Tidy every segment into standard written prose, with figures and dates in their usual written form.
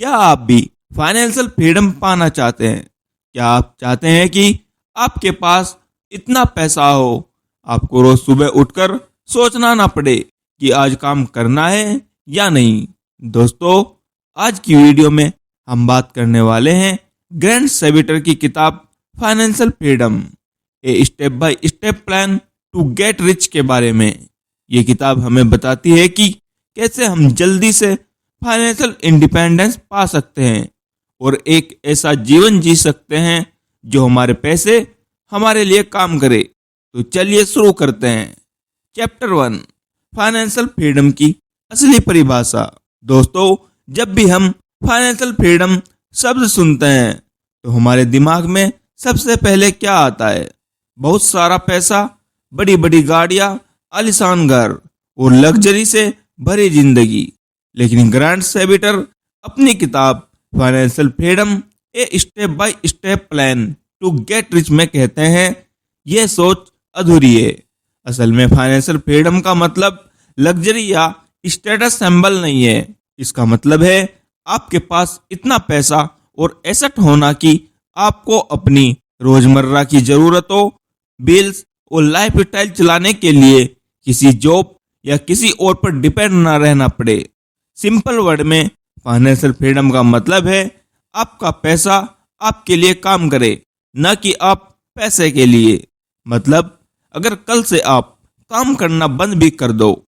क्या आप भी फाइनेंशियल फ्रीडम पाना चाहते हैं? क्या आप चाहते हैं कि आपके पास इतना पैसा हो, आपको रोज सुबह उठकर सोचना ना पड़े कि आज काम करना है या नहीं? दोस्तों, आज की वीडियो में हम बात करने वाले हैं ग्रैंड सेविटर की किताब financial freedom, a step by step plan to get rich के बारे में। ये किताब हमें बताती है कि कैसे हम जल्दी से फाइनेंशियल इंडिपेंडेंस पा सकते हैं और एक ऐसा जीवन जी सकते हैं जो हमारे पैसे हमारे लिए काम करे। तो चलिए शुरू करते हैं। चैप्टर 1, फाइनेंशियल फ्रीडम की असली परिभाषा। दोस्तों, जब भी हम फाइनेंशियल फ्रीडम शब्द सुनते हैं तो हमारे दिमाग में सबसे पहले क्या आता है? बहुत सारा पैसा, बड़ी बड़ी गाड़ियां, आलीशान घर और लग्जरी से भरी जिंदगी। लेकिन ग्रैंड सेविटर अपनी किताब financial freedom, a step by step plan to get rich में कहते हैं यह सोच अधूरी है। असल में फाइनेंशियल फ्रीडम का मतलब लग्जरी या स्टेटस सिंबल नहीं है। इसका मतलब है आपके पास इतना पैसा और एसेट होना कि आपको अपनी रोजमर्रा की जरूरतों, बिल्स और लाइफ स्टाइल चलाने के लिए किसी जॉब या किसी और पर डिपेंड ना रहना पड़े। सिंपल वर्ड में फाइनेंशियल फ्रीडम का मतलब है आपका पैसा आपके लिए काम करे, न कि आप पैसे के लिए। मतलब अगर कल से आप काम करना बंद भी कर दो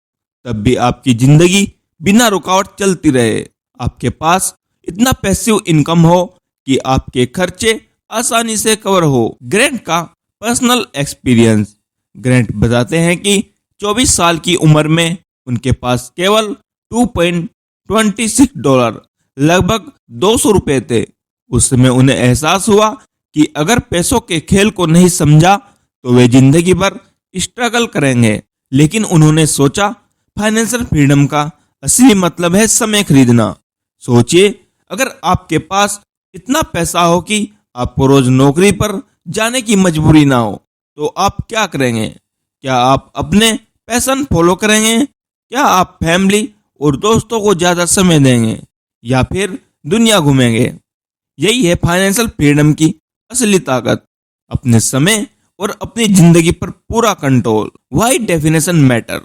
तब भी आपकी जिंदगी बिना रुकावट चलती रहे। आपके पास इतना पैसिव इनकम हो कि आपके खर्चे आसानी से कवर हो। ग्रैंट का पर्सनल एक्सपीरियंस। ग्रैंट बताते हैं कि 24 साल की उम्र में उनके पास केवल $2.26 लगभग 200 रुपए थे। उस समय उन्हें एहसास हुआ कि अगर पैसों के खेल को नहीं समझा तो वे जिंदगी भर स्ट्रगल करेंगे। लेकिन उन्होंने सोचा फाइनेंशियल फ्रीडम का असली मतलब है समय खरीदना। सोचिए, अगर आपके पास इतना पैसा हो कि आपको रोज नौकरी पर जाने की मजबूरी ना हो तो आप क्या करेंगे? क्या आप अपने पैशन फॉलो करेंगे? क्या आप फैमिली और दोस्तों को ज्यादा समय देंगे या फिर दुनिया घूमेंगे? यही है फाइनेंशियल फ्रीडम की असली ताकत, अपने समय और अपनी जिंदगी पर पूरा control. Why definition matter.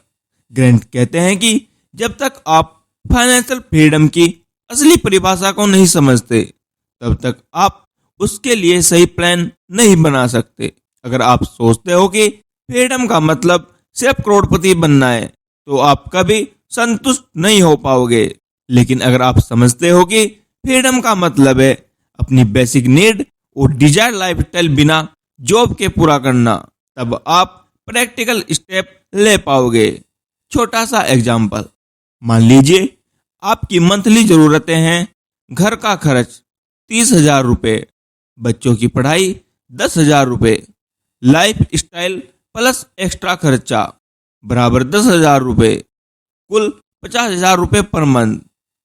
Grand कहते हैं कि जब तक आप फाइनेंशियल फ्रीडम की असली परिभाषा को नहीं समझते तब तक आप उसके लिए सही प्लान नहीं बना सकते। अगर आप सोचते हो कि फ्रीडम का मतलब सिर्फ करोड़पति बनना है तो आप कभी संतुष्ट नहीं हो पाओगे। लेकिन अगर आप समझते हो कि फ्रीडम का मतलब है अपनी बेसिक नीड और डिजायर लाइफस्टाइल बिना जॉब के पूरा करना, तब आप प्रैक्टिकल स्टेप ले पाओगे। छोटा सा एग्जांपल, मान लीजिए आपकी मंथली जरूरतें हैं घर का खर्च 30,000 रुपए, बच्चों की पढ़ाई 10,000 रुपए, लाइफ स्टाइल प्लस एक्स्ट्रा खर्चा बराबर 10,000 रुपए, कुल 50,000 रुपए पर मंथ।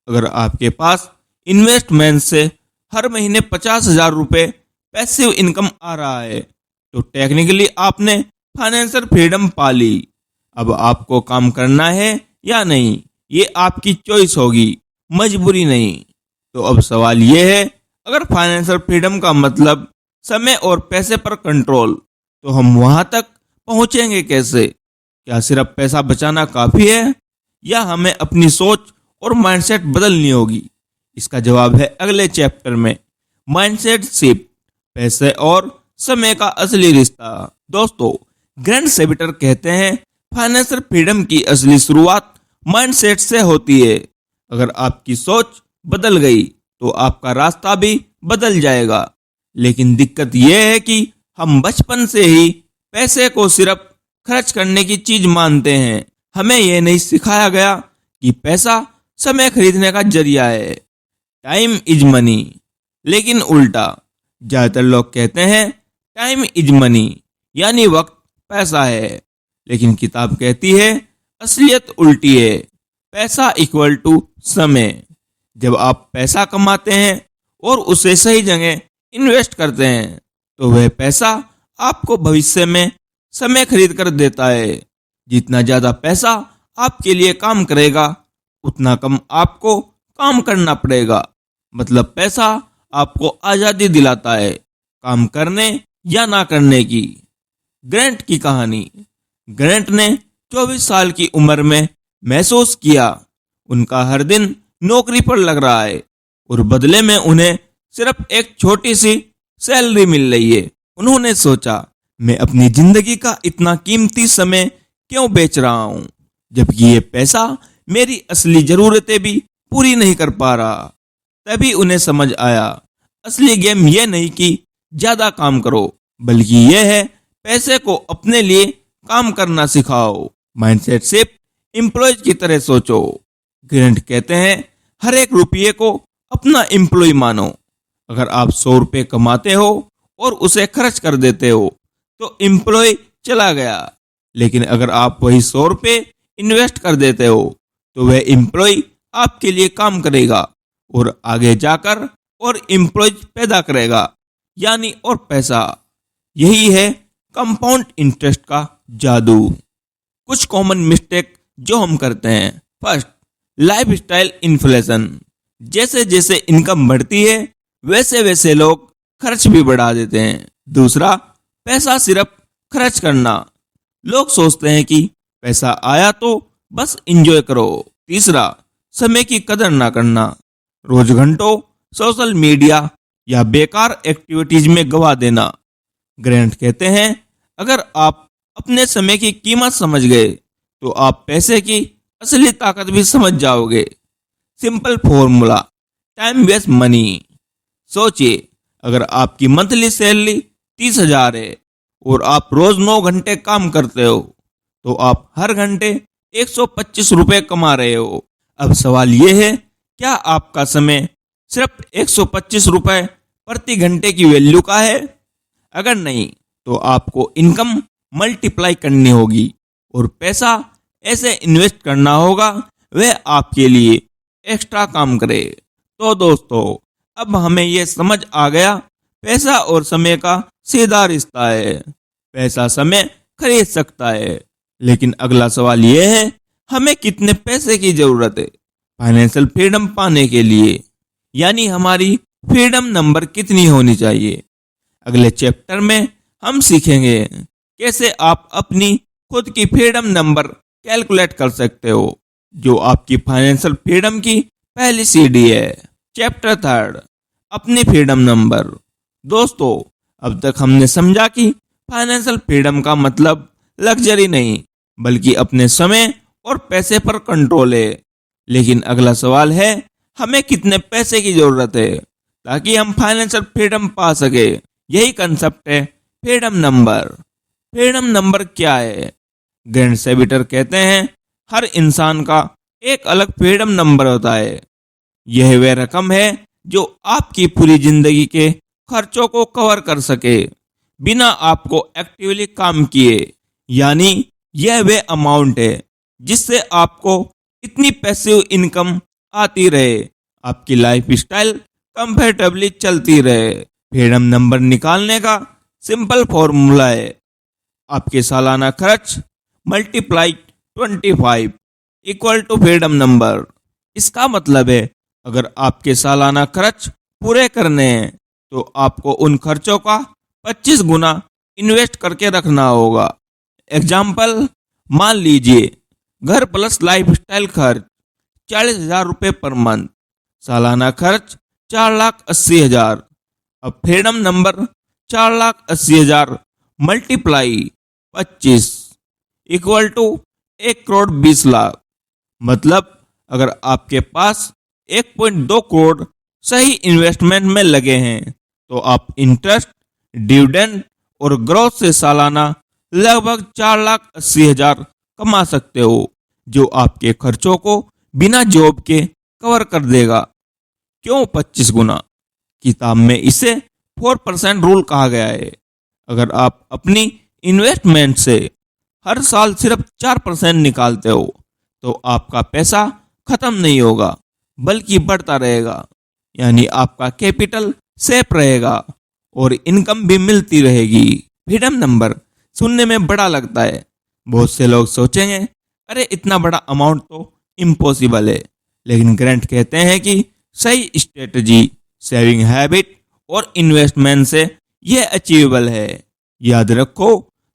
अगर आपके पास इन्वेस्टमेंट से हर महीने 50,000 रुपए पैसिव इनकम आ रहा है तो टेक्निकली आपने फाइनेंशियल फ्रीडम पा ली। अब आपको काम करना है या नहीं, ये आपकी चॉइस होगी, मजबूरी नहीं। तो अब सवाल यह है, अगर फाइनेंशियल फ्रीडम का मतलब समय और पैसे पर कंट्रोल, तो हम वहां तक पहुंचेंगे कैसे? क्या सिर्फ पैसा बचाना काफी है या हमें अपनी सोच और माइंडसेट बदलनी होगी? इसका जवाब है अगले चैप्टर में, माइंडसेट शिफ्ट, पैसे और समय का असली रिश्ता। दोस्तों, ग्रैंड सेविटर कहते हैं फाइनेंशियल फ्रीडम की असली शुरुआत माइंडसेट से होती है। अगर आपकी सोच बदल गई तो आपका रास्ता भी बदल जाएगा। लेकिन दिक्कत यह है कि हम बचपन से ही पैसे को सिर्फ खर्च करने की चीज मानते हैं। हमें यह नहीं सिखाया गया कि पैसा समय खरीदने का जरिया है, टाइम इज मनी। लेकिन उल्टा, ज्यादातर लोग कहते हैं टाइम इज मनी, यानी वक्त पैसा है। लेकिन किताब कहती है असलियत उल्टी है, पैसा इक्वल टू समय। जब आप पैसा कमाते हैं और उसे सही जगह इन्वेस्ट करते हैं तो वह पैसा आपको भविष्य में समय खरीद कर देता है। जितना ज्यादा पैसा आपके लिए काम करेगा उतना कम आपको काम करना पड़ेगा। मतलब पैसा आपको आजादी दिलाता है काम करने या ना करने की। ग्रैंट की कहानी। ग्रैंट ने 24 साल की उम्र में महसूस किया उनका हर दिन नौकरी पर लग रहा है और बदले में उन्हें सिर्फ एक छोटी सी सैलरी मिल रही है। उन्होंने सोचा, मैं अपनी जिंदगी का इतना कीमती समय क्यों बेच रहा हूं, जबकि ये पैसा मेरी असली जरूरतें भी पूरी नहीं कर पा रहा। तभी उन्हें समझ आया, असली गेम यह नहीं कि ज्यादा काम करो, बल्कि यह है पैसे को अपने लिए काम करना सिखाओ। माइंडसेट शिफ्ट, एम्प्लॉयज की तरह सोचो। ग्रैंट कहते हैं, हर एक रुपये को अपना एम्प्लॉय मानो। अगर आप 100 रुपये कमाते हो और उसे खर्च कर देते हो तो एम्प्लॉय चला गया, लेकिन अगर आप वही 100 रुपये इन्वेस्ट कर देते हो तो वह एम्प्लॉय आपके लिए काम करेगा और आगे जाकर और एम्प्लॉय पैदा करेगा, यानी और पैसा। यही है कंपाउंड इंटरेस्ट का जादू। कुछ कॉमन मिस्टेक जो हम करते हैं। First, lifestyle inflation. जैसे जैसे इनकम बढ़ती है वैसे वैसे लोग खर्च भी बढ़ा देते हैं। दूसरा, पैसा सिर्फ खर्च करना। लोग सोचते हैं कि पैसा आया तो बस एंजॉय करो। तीसरा, समय की कदर ना करना। रोज घंटों सोशल मीडिया या बेकार एक्टिविटीज में गवा देना। ग्रैंट कहते हैं, अगर आप अपने समय की कीमत समझ गए तो आप पैसे की असली ताकत भी समझ जाओगे। Simple formula, time waste money. सोचिए, अगर आपकी मंथली सैलरी 30,000 है और आप रोज 9 घंटे काम करते हो तो आप हर घंटे 125 रुपए कमा रहे हो। अब सवाल यह है, क्या आपका समय सिर्फ 125 रुपए प्रति घंटे की वैल्यू का है? अगर नहीं तो आपको इनकम मल्टीप्लाई करनी होगी और पैसा ऐसे इन्वेस्ट करना होगा वह आपके लिए एक्स्ट्रा काम करे। तो दोस्तों, अब हमें यह समझ आ गया, पैसा और समय का सीधा रिश्ता है। पैसा समय खरीद सकता है, लेकिन अगला सवाल यह है, हमें कितने पैसे की जरूरत है फाइनेंशियल फ्रीडम पाने के लिए, यानी हमारी फ्रीडम नंबर कितनी होनी चाहिए। अगले चैप्टर में हम सीखेंगे कैसे आप अपनी खुद की फ्रीडम नंबर कैलकुलेट कर सकते हो, जो आपकी फाइनेंशियल फ्रीडम की पहली सीढ़ी है। चैप्टर 3, अपनी फ्रीडम नंबर। दोस्तों, अब तक हमने समझा कि फाइनेंशियल फ्रीडम का मतलब लग्जरी नहीं, बल्कि अपने समय और पैसे पर कंट्रोल है। लेकिन अगला सवाल है, हमें कितने पैसे की जरूरत है ताकि हम फाइनेंशियल फ्रीडम पा सके। यही कंसेप्ट है फ्रीडम नंबर। फ्रीडम नंबर क्या है? ग्रैंट सेबिटर कहते हैं, हर इंसान का एक अलग फ्रीडम नंबर होता है। यह वह रकम है जो आपकी पूरी जिंदगी के खर्चों को कवर कर सके बिना आपको एक्टिवली काम किए। यानी यह वह अमाउंट है जिससे आपको इतनी पैसिव इनकम आती रहे, आपकी लाइफ स्टाइल कंफर्टेबली चलती रहे। फ्रीडम नंबर निकालने का सिंपल फॉर्मूला है, आपके सालाना खर्च multiply 25 equal to freedom number. इसका मतलब है, अगर आपके सालाना खर्च पूरे करने हैं तो आपको उन खर्चों का 25 गुना इन्वेस्ट करके रखना होगा। एग्जाम्पल, मान लीजिए घर प्लस लाइफस्टाइल खर्च 40,000 रुपये पर मंथ, सालाना खर्च 4,80,000। अब freedom number 4,80,000 multiply 25 equal to 1,20,00,000। मतलब अगर आपके पास 1.2 करोड़ सही इन्वेस्टमेंट में लगे हैं तो आप इंटरेस्ट, डिविडेंड और ग्रोथ से सालाना लगभग 4,80,000 कमा सकते हो, जो आपके खर्चों को बिना जॉब के कवर कर देगा। क्यों 25 गुना? किताब में इसे 4% रूल कहा गया है। अगर आप अपनी इन्वेस्टमेंट से हर साल सिर्फ 4% निकालते हो तो आपका पैसा खत्म नहीं होगा बल्कि बढ़ता रहेगा, यानी आपका कैपिटल सेफ रहेगा और इनकम भी मिलती रहेगी। फ्रीडम नंबर सुनने में बड़ा लगता है, बहुत से लोग सोचेंगे अरे इतना बड़ा अमाउंट तो इम्पॉसिबल है, लेकिन ग्रैंट कहते हैं कि सही स्ट्रेटजी, सेविंग हैबिट और इन्वेस्टमेंट से यह अचीवेबल है। याद रखो,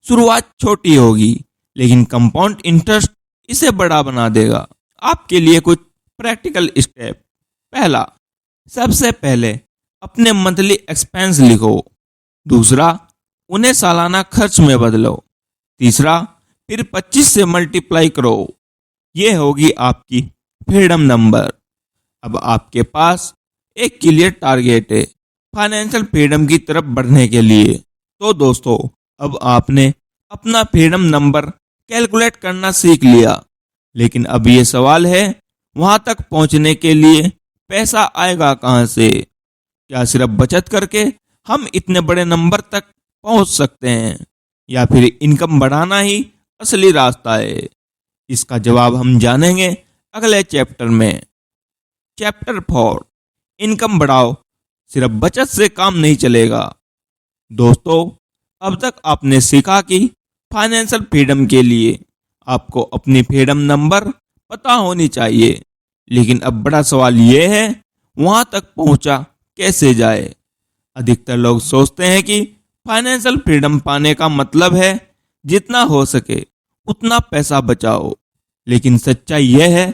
शुरुआत छोटी होगी लेकिन कंपाउंड इंटरेस्ट इसे बड़ा बना देगा। आपके लिए कुछ प्रैक्टिकल स्टेप। पहला, सबसे पहले अपने मंथली एक्सपेंस लिखो। दूसरा, उन्हें सालाना खर्च में बदलो। तीसरा, फिर 25 से मल्टीप्लाई करो। यह होगी आपकी फ्रीडम नंबर। अब आपके पास एक क्लियर टारगेट है फाइनेंशियल फ्रीडम की तरफ बढ़ने के लिए। तो दोस्तों, अब आपने अपना फ्रीडम नंबर कैलकुलेट करना सीख लिया, लेकिन अब ये सवाल है, वहां तक पहुंचने के लिए पैसा आएगा कहां से? क्या सिर्फ बचत करके हम इतने बड़े नंबर तक पहुंच सकते हैं, या फिर इनकम बढ़ाना ही असली रास्ता है? इसका जवाब हम जानेंगे अगले चैप्टर में। चैप्टर 4, इनकम बढ़ाओ, सिर्फ बचत से काम नहीं चलेगा। दोस्तों, अब तक आपने सीखा कि फाइनेंशियल फ्रीडम के लिए आपको अपनी फ्रीडम नंबर पता होनी चाहिए, लेकिन अब बड़ा सवाल यह है, वहां तक पहुंचा कैसे जाए? अधिकतर लोग सोचते हैं कि फाइनेंशियल फ्रीडम पाने का मतलब है जितना हो सके उतना पैसा बचाओ, लेकिन सच्चाई यह है,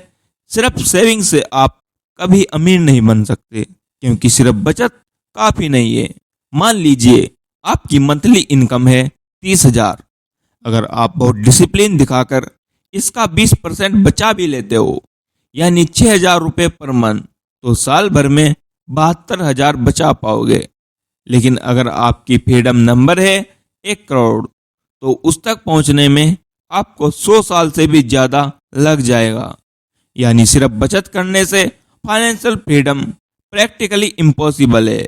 सिर्फ सेविंग से आप कभी अमीर नहीं बन सकते, क्योंकि सिर्फ बचत काफी नहीं है। मान लीजिए आपकी मंथली इनकम है 30,000। अगर आप बहुत डिसिप्लिन दिखाकर इसका 20% बचा भी लेते हो, यानी 6,000 रुपये पर मंथ, तो साल भर में 72,000 बचा पाओगे। लेकिन अगर आपकी फ्रीडम नंबर है 1 करोड़, तो उस तक पहुंचने में आपको 100 साल से भी ज्यादा लग जाएगा। यानी सिर्फ बचत करने से फाइनेंशियल फ्रीडम प्रैक्टिकली इम्पॉसिबल है।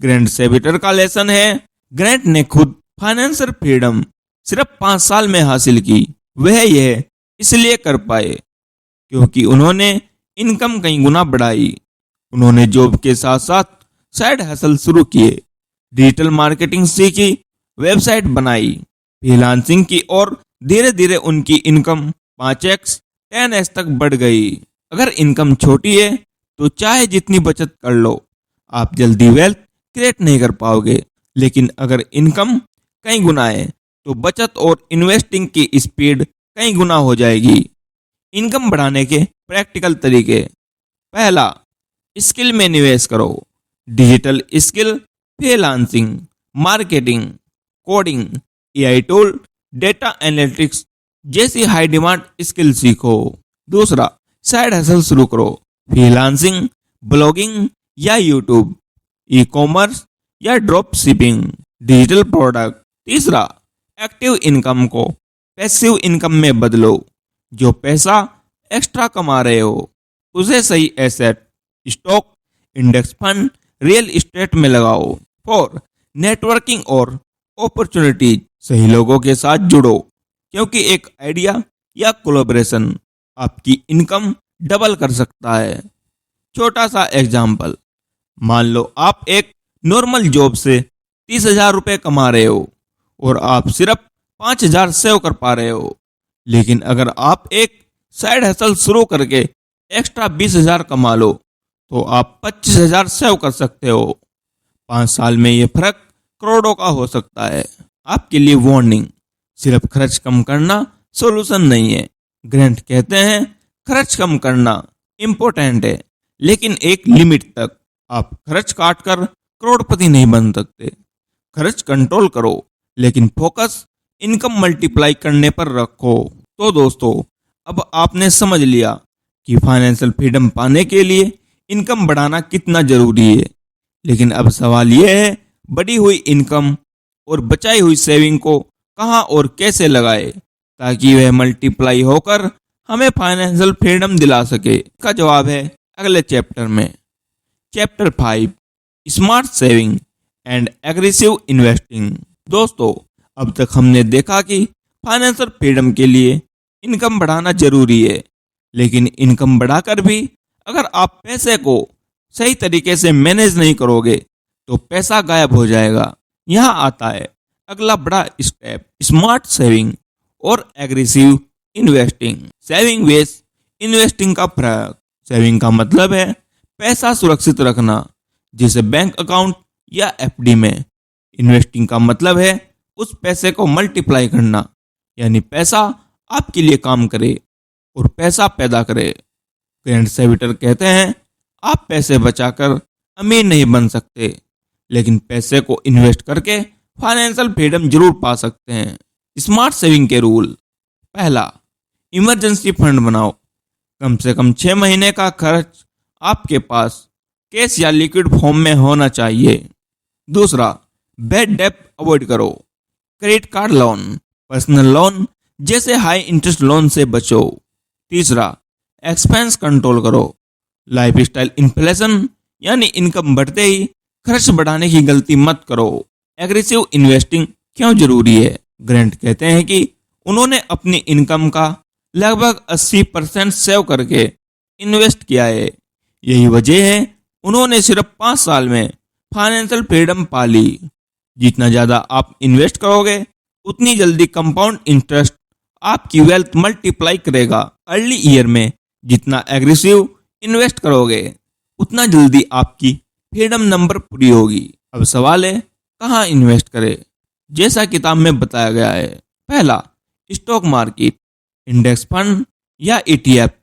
ग्रैंड सेविटर का लेसन है, ग्रैंट ने खुद फाइनेंशियल फ्रीडम सिर्फ 5 साल में हासिल की। वह यह इसलिए कर पाए क्योंकि उन्होंने इनकम कई गुना बढ़ाई। उन्होंने जॉब के साथ साथ साइड हसल शुरू किए, डिजिटल मार्केटिंग सीखी, वेबसाइट बनाई, फ्रीलांसिंग की, और धीरे धीरे उनकी इनकम 5x 10x तक बढ़ गई। अगर इनकम छोटी है तो चाहे जितनी बचत कर लो, आप जल्दी वेल्थ क्रिएट नहीं कर पाओगे। लेकिन अगर इनकम कई गुना है तो बचत और इन्वेस्टिंग की स्पीड कई गुना हो जाएगी। इनकम बढ़ाने के प्रैक्टिकल तरीके। पहला, स्किल में निवेश करो। Digital skill, freelancing, marketing, coding, AI tool, data analytics जैसी हाई डिमांड स्किल सीखो। दूसरा, साइड हसल शुरू करो। फ्रीलांसिंग, ब्लॉगिंग या यूट्यूब, ई कॉमर्स या ड्रॉप शिपिंग, डिजिटल प्रोडक्ट। तीसरा, एक्टिव इनकम को पैसिव इनकम में बदलो। जो पैसा एक्स्ट्रा कमा रहे हो उसे सही asset, stock, index fund, real estate में लगाओ। 4, नेटवर्किंग और अपॉर्चुनिटीज। सही लोगों के साथ जुड़ो, क्योंकि एक आइडिया या कोलैबोरेशन आपकी इनकम डबल कर सकता है। छोटा सा एग्जाम्पल, मान लो आप एक नॉर्मल जॉब से 30,000 रुपये कमा रहे हो और आप सिर्फ 5,000 सेव कर पा रहे हो। लेकिन अगर आप एक साइड हसल शुरू करके एक्स्ट्रा 20,000 कमा लो तो आप 25,000 सेव कर सकते हो। 5 साल में ये फर्क करोड़ों का हो सकता है। आपके लिए वार्निंग, सिर्फ खर्च कम करना सोल्यूशन नहीं है। ग्रैंट कहते हैं, खर्च कम करना इम्पोर्टेंट है, लेकिन एक लिमिट तक। आप खर्च काट कर करोड़पति नहीं बन सकते। खर्च कंट्रोल करो, लेकिन फोकस इनकम मल्टीप्लाई करने पर रखो। तो दोस्तों, अब आपने समझ लिया कि फाइनेंशियल फ्रीडम पाने के लिए इनकम बढ़ाना कितना जरूरी है। लेकिन अब सवाल यह है, बढ़ी हुई इनकम और बचाई हुई सेविंग को कहां और कैसे लगाए ताकि वह मल्टीप्लाई होकर हमें फाइनेंशियल फ्रीडम दिला सके। इसका जवाब है अगले चैप्टर में। Chapter 5, smart saving and aggressive investing. दोस्तों, अब तक हमने देखा कि फाइनेंशियल फ्रीडम के लिए इनकम बढ़ाना जरूरी है, लेकिन इनकम बढ़ाकर भी अगर आप पैसे को सही तरीके से मैनेज नहीं करोगे तो पैसा गायब हो जाएगा। यहाँ आता है अगला बड़ा स्टेप, स्मार्ट सेविंग और एग्रेसिव इन्वेस्टिंग। सेविंग वेस इन्वेस्टिंग का फर्क। सेविंग का मतलब है पैसा सुरक्षित रखना, जैसे बैंक अकाउंट या एफडी में। इन्वेस्टिंग का मतलब है उस पैसे को मल्टीप्लाई करना, यानी पैसा आपके लिए काम करे और पैसा पैदा करे। ग्रैंड सेविटर कहते हैं आप पैसे बचाकर अमीर नहीं बन सकते, लेकिन पैसे को इन्वेस्ट करके फाइनेंशियल फ्रीडम जरूर पा सकते हैं। स्मार्ट सेविंग के रूल। पहला, इमरजेंसी फंड बनाओ। कम से कम 6 महीने का खर्च आपके पास कैश या लिक्विड फॉर्म में होना चाहिए। दूसरा, बैड डेट अवॉइड करो। Credit card loan, personal loan जैसे हाई इंटरेस्ट लोन से बचो। तीसरा, एक्सपेंस कंट्रोल करो। लाइफस्टाइल इन्फ्लेशन यानी इनकम बढ़ते ही खर्च बढ़ाने की गलती मत करो। एग्रेसिव इन्वेस्टिंग क्यों जरूरी है? ग्रैंट कहते हैं कि उन्होंने अपनी इनकम का लगभग 80% सेव करके इन्वेस्ट किया है। यही वजह है उन्होंने सिर्फ 5 साल में फाइनेंशियल फ्रीडम पा ली। जितना ज़्यादा आप इन्वेस्ट करोगे उतनी जल्दी कंपाउंड इंटरेस्ट आपकी वेल्थ मल्टीप्लाई करेगा। अर्ली ईयर में जितना एग्रेसिव इन्वेस्ट करोगे उतना जल्दी आपकी फ्रीडम नंबर पूरी होगी। अब सवाल है कहाँ इन्वेस्ट करें? जैसा किताब में बताया गया है। पहला, स्टॉक मार्केट, इंडेक्स फंड या ईटीएफ।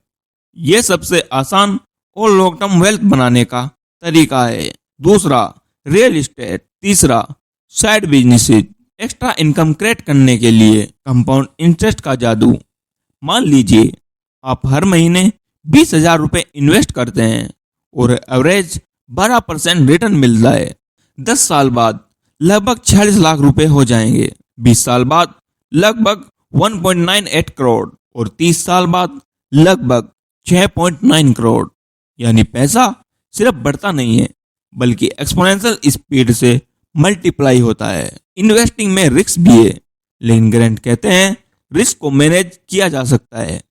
ये सबसे आसान और लॉन्ग टर्म वेल्थ बनाने का तरीका है। दूसरा, रियल एस्टेट। तीसरा, side businesses, extra income create करने के लिए। कंपाउंड इंटरेस्ट का जादू। मान लीजिए आप हर महीने 20,000 रुपये इन्वेस्ट करते हैं और एवरेज 12% रिटर्न मिलता है। 10 साल बाद लगभग 46 लाख रुपए हो जाएंगे। 20 साल बाद लगभग 1.98 करोड़ और 30 साल बाद लगभग 6.9 करोड़। यानी पैसा सिर्फ बढ़ता नहीं है बल्कि एक्सपोनेंशियल स्पीड से मल्टीप्लाई होता है। इन्वेस्टिंग में रिस्क भी है, लेकिन ग्रैंट कहते हैं रिस्क को मैनेज किया जा सकता है,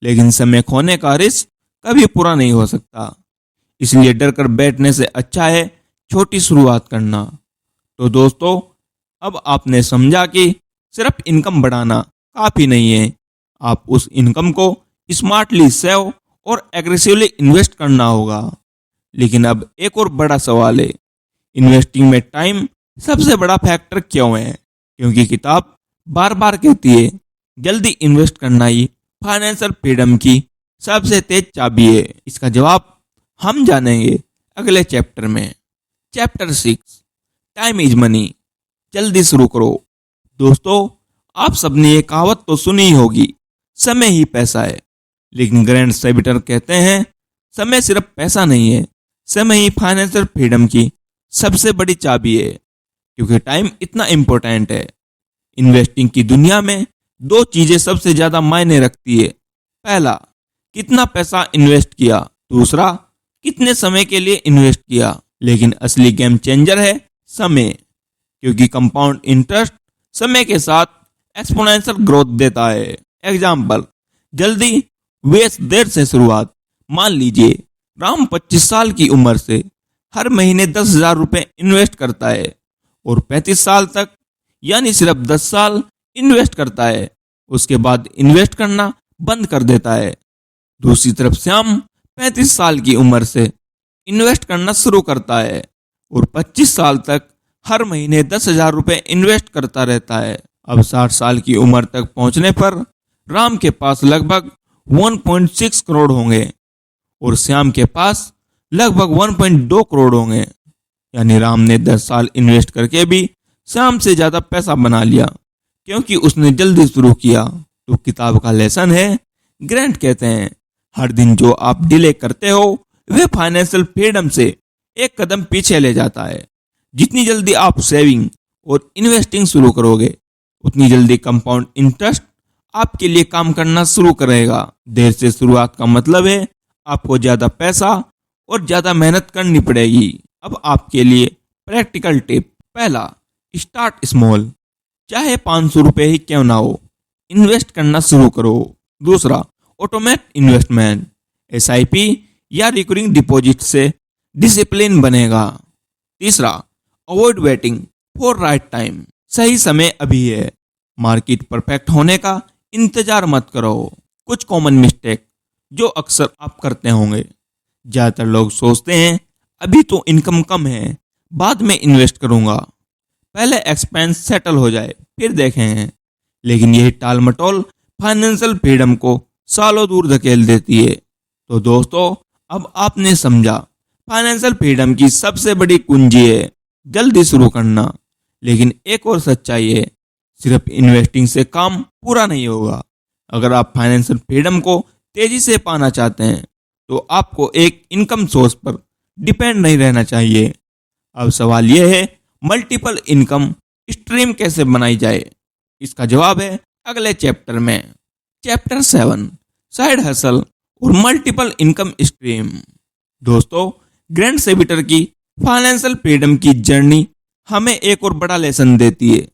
लेकिन समय खोने का रिस्क कभी पूरा नहीं हो सकता। इसलिए डर कर बैठने से अच्छा है छोटी शुरुआत करना। तो दोस्तों, अब आपने समझा कि सिर्फ इनकम बढ़ाना काफ़ी नहीं है, आप उस इनकम को स्मार्टली सेव और एग्रेसिवली इन्वेस्ट करना होगा। लेकिन अब एक और बड़ा सवाल है, इन्वेस्टिंग में टाइम सबसे बड़ा फैक्टर क्यों है? क्योंकि किताब बार बार कहती है जल्दी इन्वेस्ट करना ही फाइनेंशियल फ्रीडम की सबसे तेज चाबी है। इसका जवाब हम जानेंगे अगले चैप्टर में। Chapter 6, time is money. जल्दी शुरू करो। दोस्तों, आप सबने ये कहावत तो सुनी ही होगी, समय ही पैसा है। लेकिन ग्रैंड सेविटर कहते हैं समय सिर्फ पैसा नहीं है, समय ही फाइनेंशियल फ्रीडम की सबसे बड़ी चाबी है। क्योंकि टाइम इतना इंपॉर्टेंट है। इन्वेस्टिंग की दुनिया में 2 चीजें सबसे ज्यादा मायने रखती है। पहला, कितना पैसा इन्वेस्ट किया। दूसरा, कितने समय के लिए इन्वेस्ट किया। लेकिन असली गेम चेंजर है समय, क्योंकि कंपाउंड इंटरेस्ट समय के साथ एक्सपोनेंशियल ग्रोथ देता है। एग्जाम्पल, जल्दी वेस्ट देर से शुरुआत। मान लीजिए राम 25 साल की उम्र से हर महीने 10,000 रुपये इन्वेस्ट करता है और 35 साल तक यानी सिर्फ 10 साल इन्वेस्ट करता है। उसके बाद इन्वेस्ट करना बंद कर देता है। दूसरी तरफ श्याम 35 साल की उम्र से इन्वेस्ट करना शुरू करता है और 25 साल तक हर महीने 10,000 रुपये इन्वेस्ट करता रहता है। अब 60 साल की उम्र तक पहुंचने पर राम के पास लगभग 1.6 करोड़ होंगे और श्याम के पास लगभग 1.2 करोड़ होंगे। यानी राम ने 10 साल इन्वेस्ट करके भी श्याम से ज्यादा पैसा बना लिया, क्योंकि उसने जल्दी शुरू किया। तो किताब का लेसन है, ग्रैंट कहते हैं हर दिन जो आप डिले करते हो वह फाइनेंशियल फ्रीडम से एक कदम पीछे ले जाता है। जितनी जल्दी आप सेविंग और इन्वेस्टिंग शुरू करोगे उतनी जल्दी कंपाउंड इंटरेस्ट आपके लिए काम करना शुरू करेगा। देर से शुरुआत का मतलब है आपको ज्यादा पैसा और ज्यादा मेहनत करनी पड़ेगी। अब आपके लिए प्रैक्टिकल टिप। पहला, स्टार्ट स्मॉल, चाहे 500 रुपये ही क्यों ना हो, इन्वेस्ट करना शुरू करो। दूसरा, ऑटोमेट इन्वेस्टमेंट, SIP या रिकरिंग डिपॉजिट से डिसिप्लिन बनेगा। तीसरा, avoid waiting for right time, सही समय अभी है, मार्केट परफेक्ट होने का इंतजार मत करो। कुछ कॉमन मिस्टेक जो अक्सर आप करते होंगे, ज्यादातर लोग सोचते हैं अभी तो इनकम कम है, बाद में इन्वेस्ट करूंगा, पहले एक्सपेंस सेटल हो जाए फिर देखें। लेकिन यही टाल मटोल फाइनेंशियल फ्रीडम को सालों दूर धकेल देती है। तो दोस्तों, अब आपने समझा, फाइनेंशियल फ्रीडम की सबसे बड़ी कुंजी है जल्दी शुरू करना। लेकिन एक और सच्चाई है, सिर्फ इन्वेस्टिंग से काम पूरा नहीं होगा। अगर आप फाइनेंशियल फ्रीडम को तेजी से पाना चाहते हैं तो आपको एक इनकम सोर्स पर डिपेंड नहीं रहना चाहिए। अब सवाल यह है, मल्टीपल इनकम स्ट्रीम कैसे बनाई जाए? इसका जवाब है अगले चैप्टर में। चैप्टर 7, साइड हसल और मल्टीपल इनकम स्ट्रीम। दोस्तों, ग्रैंड सेबिटर की फाइनेंशियल फ्रीडम की जर्नी हमें एक और बड़ा लेसन देती है।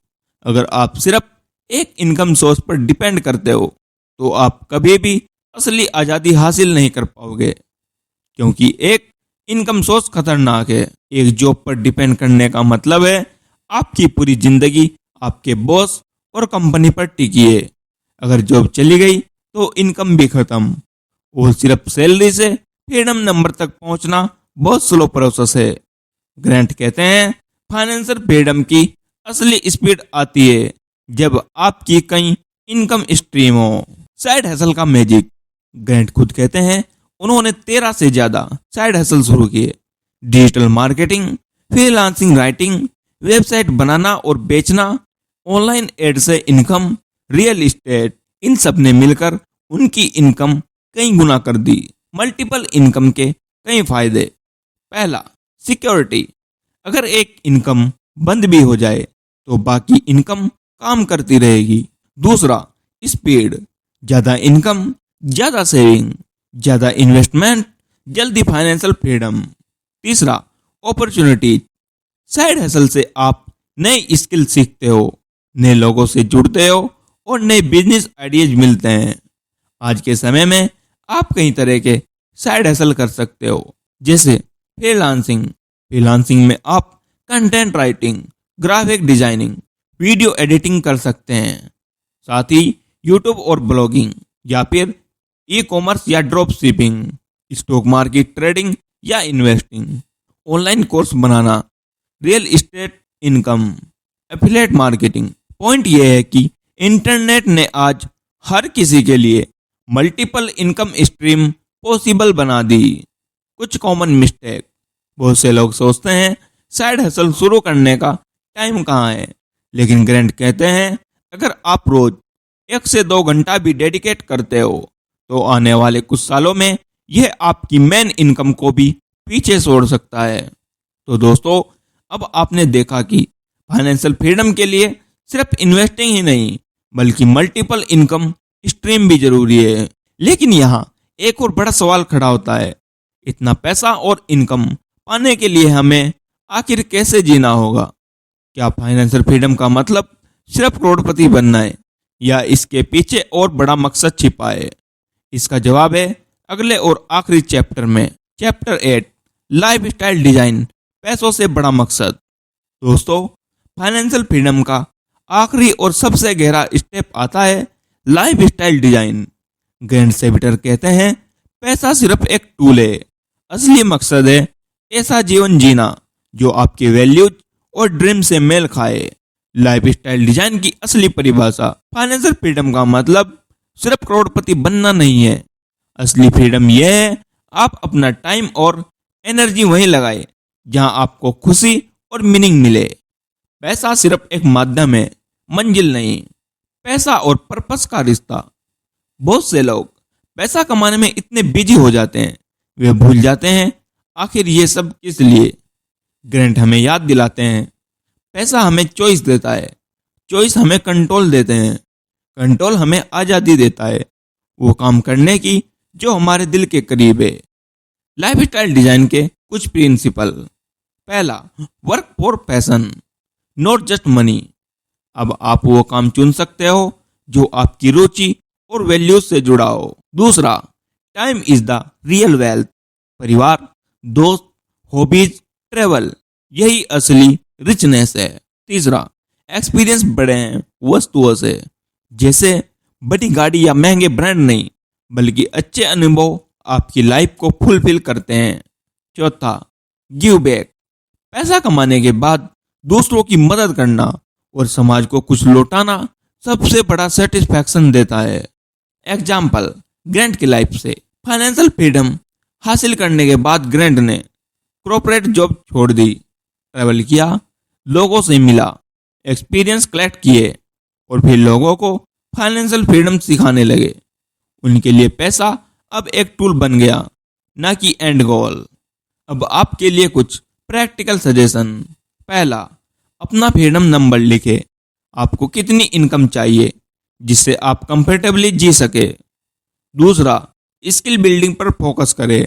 अगर आप सिर्फ एक इनकम सोर्स पर डिपेंड करते हो तो आप कभी भी असली आज़ादी हासिल नहीं कर पाओगे, क्योंकि एक इनकम सोर्स खतरनाक है। एक जॉब पर डिपेंड करने का मतलब है आपकी पूरी जिंदगी आपके बॉस और कंपनी पर टिकी है। अगर जॉब चली गई तो इनकम भी खत्म, और सिर्फ सैलरी से फ्रीडम नंबर तक पहुंचना बहुत स्लो प्रोसेस है। ग्रांट कहते हैं फाइनेंशियल फ्रीडम की असली स्पीड आती है जब आपकी कई इनकम स्ट्रीम हो। साइड हसल का मैजिक। ग्रांट खुद कहते हैं उन्होंने 13 से ज्यादा साइड हसल शुरू किए। Digital marketing, freelancing writing, website बनाना और बेचना, ऑनलाइन एड से इनकम, रियल एस्टेट, इन सब ने मिलकर उनकी इनकम कई गुना कर दी। मल्टीपल इनकम के कई फायदे। पहला, सिक्योरिटी। अगर एक इनकम बंद भी हो जाए तो बाकी इनकम काम करती रहेगी। दूसरा, स्पीड। ज्यादा इनकम, ज्यादा सेविंग, ज्यादा इन्वेस्टमेंट, जल्दी फाइनेंशियल फ्रीडम। तीसरा, अपॉर्चुनिटी। साइड हसल से आप नए स्किल सीखते हो, नए लोगों से जुड़ते हो और नए बिजनेस आइडियाज मिलते हैं। आज के समय में आप कई तरह के साइड हसल कर सकते हो, जैसे फ्रीलांसिंग। फ्रीलांसिंग में आप content writing, graphic designing, video editing कर सकते हैं। साथ ही यूट्यूब और ब्लॉगिंग, या फिर ई कॉमर्स या drop shipping, stock market trading या इन्वेस्टिंग, ऑनलाइन कोर्स बनाना, real estate income, affiliate marketing. Point यह है कि इंटरनेट ने आज हर किसी के लिए मल्टीपल इनकम स्ट्रीम पॉसिबल बना दी। कुछ कॉमन मिस्टेक। बहुत से लोग सोचते हैं साइड हसल शुरू करने का टाइम कहाँ है, लेकिन ग्रांट कहते हैं अगर आप रोज 1 से 2 घंटा भी डेडिकेट करते हो तो आने वाले कुछ सालों में यह आपकी मेन इनकम को भी पीछे छोड़ सकता है। तो दोस्तों, अब आपने देखा कि फाइनेंशियल फ्रीडम के लिए सिर्फ इन्वेस्टिंग ही नहीं बल्कि मल्टीपल इनकम स्ट्रीम भी जरूरी है। लेकिन यहाँ एक और बड़ा सवाल खड़ा होता है, इतना पैसा और इनकम पाने के लिए हमें आखिर कैसे जीना होगा? क्या फाइनेंशियल फ्रीडम का मतलब सिर्फ करोड़पति बनना है, या इसके पीछे और बड़ा मकसद छिपा है? इसका जवाब है अगले और आखिरी चैप्टर में। चैप्टर 8, लाइफस्टाइल डिजाइन, पैसों से बड़ा मकसद। दोस्तों, फाइनेंशियल फ्रीडम का आखिरी और सबसे गहरा स्टेप आता है लाइफस्टाइल डिजाइन। ग्रैंड सेबिटर कहते हैं पैसा सिर्फ एक टूल है, असली मकसद है ऐसा जीवन जीना जो आपके वैल्यूज और ड्रीम से मेल खाए। लाइफस्टाइल डिजाइन की असली परिभाषा। फाइनेंशियल फ्रीडम का मतलब सिर्फ करोड़पति बनना नहीं है। असली फ्रीडम यह है आप अपना टाइम और एनर्जी वहीं लगाए जहां आपको खुशी और मीनिंग मिले। पैसा सिर्फ एक माध्यम है, मंजिल नहीं। पैसा और पर्पस का रिश्ता। बहुत से लोग पैसा कमाने में इतने बिजी हो जाते हैं वे भूल जाते हैं आखिर ये सब किस लिए। ग्रैंट हमें याद दिलाते हैं पैसा हमें चॉइस देता है, चॉइस हमें कंट्रोल देते हैं, कंट्रोल हमें आज़ादी देता है वो काम करने की जो हमारे दिल के करीब है। लाइफस्टाइल डिजाइन के कुछ प्रिंसिपल। पहला, work for passion, not just money. अब आप वो काम चुन सकते हो जो आपकी रुचि और वैल्यूज से जुड़ा हो। दूसरा, time is the real wealth. परिवार, दोस्त, हॉबीज, ट्रेवल, यही असली रिचनेस है। तीसरा, एक्सपीरियंस बड़े हैं वस्तुओं से, जैसे बड़ी गाड़ी या महंगे ब्रांड नहीं बल्कि अच्छे अनुभव आपकी लाइफ को फुलफिल करते हैं। चौथा, गिव बैक। पैसा कमाने के बाद दूसरों की मदद करना और समाज को कुछ लौटाना सबसे बड़ा सेटिस्फैक्शन देता है। एग्जाम्पल, ग्रैंट की लाइफ से। फाइनेंशियल फ्रीडम हासिल करने के बाद ग्रैंट ने कॉर्पोरेट जॉब छोड़ दी, ट्रैवल किया, लोगों से मिला, एक्सपीरियंस कलेक्ट किए और फिर लोगों को फाइनेंशियल फ्रीडम सिखाने लगे। उनके लिए पैसा अब एक टूल बन गया, ना कि एंड गोल। अब आपके लिए कुछ प्रैक्टिकल सजेशन। पहला, अपना फ्रीडम नंबर लिखे। आपको कितनी इनकम चाहिए जिससे आप कंफर्टेबली जी सके। दूसरा, स्किल बिल्डिंग पर फोकस करें।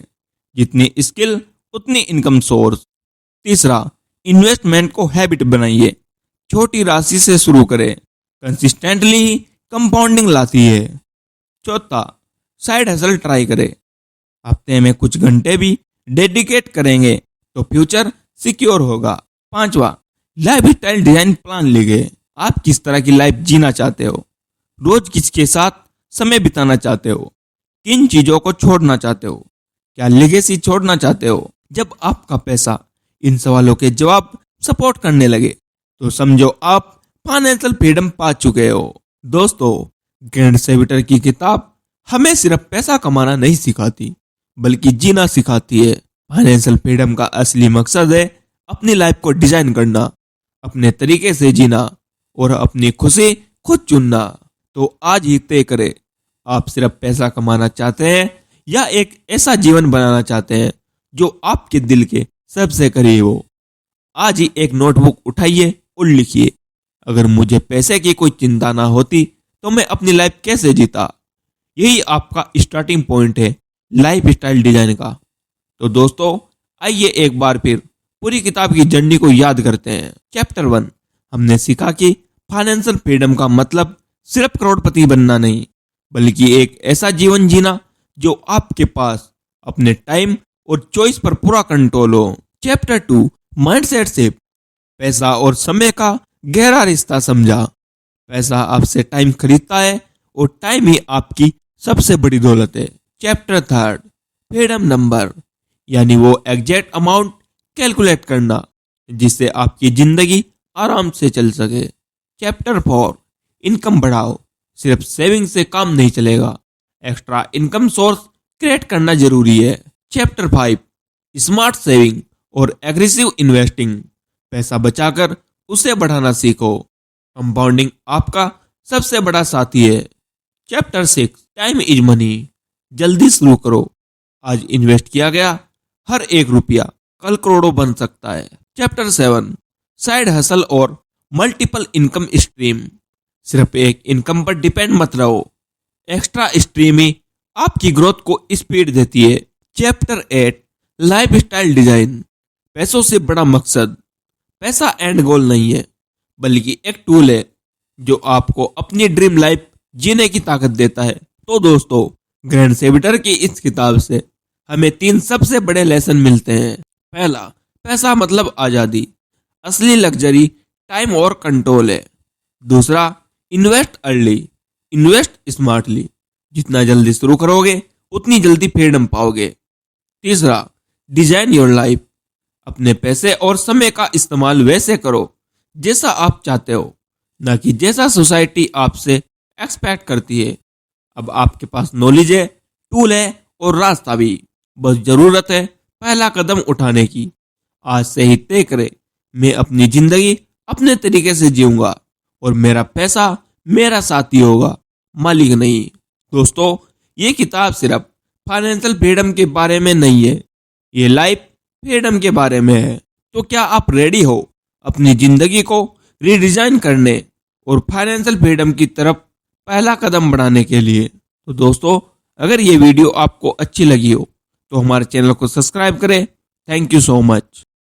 जितनी स्किल उतनी इनकम सोर्स। तीसरा, इन्वेस्टमेंट को हैबिट बनाइए। छोटी राशि से शुरू करें, कंसिस्टेंटली ही कंपाउंडिंग लाती है। चौथा, साइड हसल ट्राई करें। हफ्ते में कुछ घंटे भी डेडिकेट करेंगे तो फ्यूचर सिक्योर होगा। पांचवा, लाइफ स्टाइल डिजाइन प्लान लिखे। आप किस तरह की लाइफ जीना चाहते हो, रोज किसके साथ समय बिताना चाहते हो, किन चीजों को छोड़ना चाहते हो, क्या लेगेसी छोड़ना चाहते हो। जब आपका पैसा इन सवालों के जवाब सपोर्ट करने लगे तो समझो आप फाइनेंशियल फ्रीडम पा चुके हो। दोस्तों, ग्रैंड सेविटर की किताब हमें सिर्फ पैसा कमाना नहीं सिखाती बल्कि जीना सिखाती है। फाइनेंशियल फ्रीडम का असली मकसद है अपनी लाइफ को डिजाइन करना, अपने तरीके से जीना और अपनी खुशी खुद चुनना। तो आज ही तय करें, आप सिर्फ पैसा कमाना चाहते हैं या एक ऐसा जीवन बनाना चाहते हैं जो आपके दिल के सबसे करीब हो। आज ही एक नोटबुक उठाइए और लिखिए, अगर मुझे पैसे की कोई चिंता ना होती तो मैं अपनी लाइफ कैसे जीता। यही आपका स्टार्टिंग पॉइंट है लाइफ स्टाइल डिजाइन का। तो दोस्तों, आइए एक बार फिर पूरी किताब की जर्नी को याद करते हैं। चैप्टर 1, हमने सीखा कि फाइनेंशियल फ्रीडम का मतलब सिर्फ करोड़पति बनना नहीं बल्कि एक ऐसा जीवन जीना जो आपके पास अपने टाइम और चॉइस पर पूरा कंट्रोल हो। Chapter 2, mindset shift. पैसा और समय का गहरा रिश्ता समझा। पैसा आपसे टाइम खरीदता है और टाइम ही आपकी सबसे बड़ी दौलत है। चैप्टर 3, फ्रीडम नंबर, यानी वो एग्जैक्ट अमाउंट कैलकुलेट करना जिससे आपकी जिंदगी आराम से चल सके। चैप्टर 4, इनकम बढ़ाओ। सिर्फ सेविंग से काम नहीं चलेगा, एक्स्ट्रा इनकम सोर्स क्रिएट करना जरूरी है। चैप्टर 5, स्मार्ट सेविंग और एग्रेसिव इन्वेस्टिंग। पैसा बचाकर उसे बढ़ाना सीखो, कंपाउंडिंग आपका सबसे बड़ा साथी है। Chapter 6, time is money. जल्दी शुरू करो, आज इन्वेस्ट किया गया हर एक रुपया कल करोड़ों बन सकता है। चैप्टर 7, साइड हसल और मल्टीपल इनकम स्ट्रीम। सिर्फ एक इनकम पर डिपेंड मत रहो, एक्स्ट्रा स्ट्रीम ही आपकी ग्रोथ को स्पीड देती है। Chapter 8, life style design. पैसों से बड़ा मकसद, पैसा एंड गोल नहीं है बल्कि एक टूल है जो आपको अपनी ड्रीम लाइफ जीने की ताकत देता है। तो दोस्तों, ग्रैंड सेविटर की इस किताब से हमें 3 सबसे बड़े लेसन मिलते हैं। पहला, पैसा मतलब आजादी, असली लग्जरी टाइम और कंट्रोल है। दूसरा, इन्वेस्ट अर्ली, इन्वेस्ट स्मार्टली। जितना जल्दी शुरू करोगे उतनी जल्दी फ्रीडम पाओगे। तीसरा, डिजाइन योर लाइफ, अपने पैसे और समय का इस्तेमाल वैसे करो जैसा आप चाहते हो, ना कि जैसा सोसाइटी आपसे एक्सपेक्ट करती है। अब आपके पास नॉलेज है, टूल है और रास्ता भी, बस जरूरत है पहला कदम उठाने की। आज से ही तय करें, मैं अपनी जिंदगी अपने तरीके से जीऊंगा और मेरा पैसा मेरा साथी होगा, मालिक नहीं। दोस्तों, ये किताब सिर्फ फाइनेंशियल फ्रीडम के बारे में नहीं है, ये लाइफ फ्रीडम के बारे में है। तो क्या आप रेडी हो अपनी जिंदगी को रीडिजाइन करने और फाइनेंशियल फ्रीडम की तरफ पहला कदम बढ़ाने के लिए? तो दोस्तों, अगर ये वीडियो आपको अच्छी लगी हो तो हमारे चैनल को सब्सक्राइब करें। Thank you so much.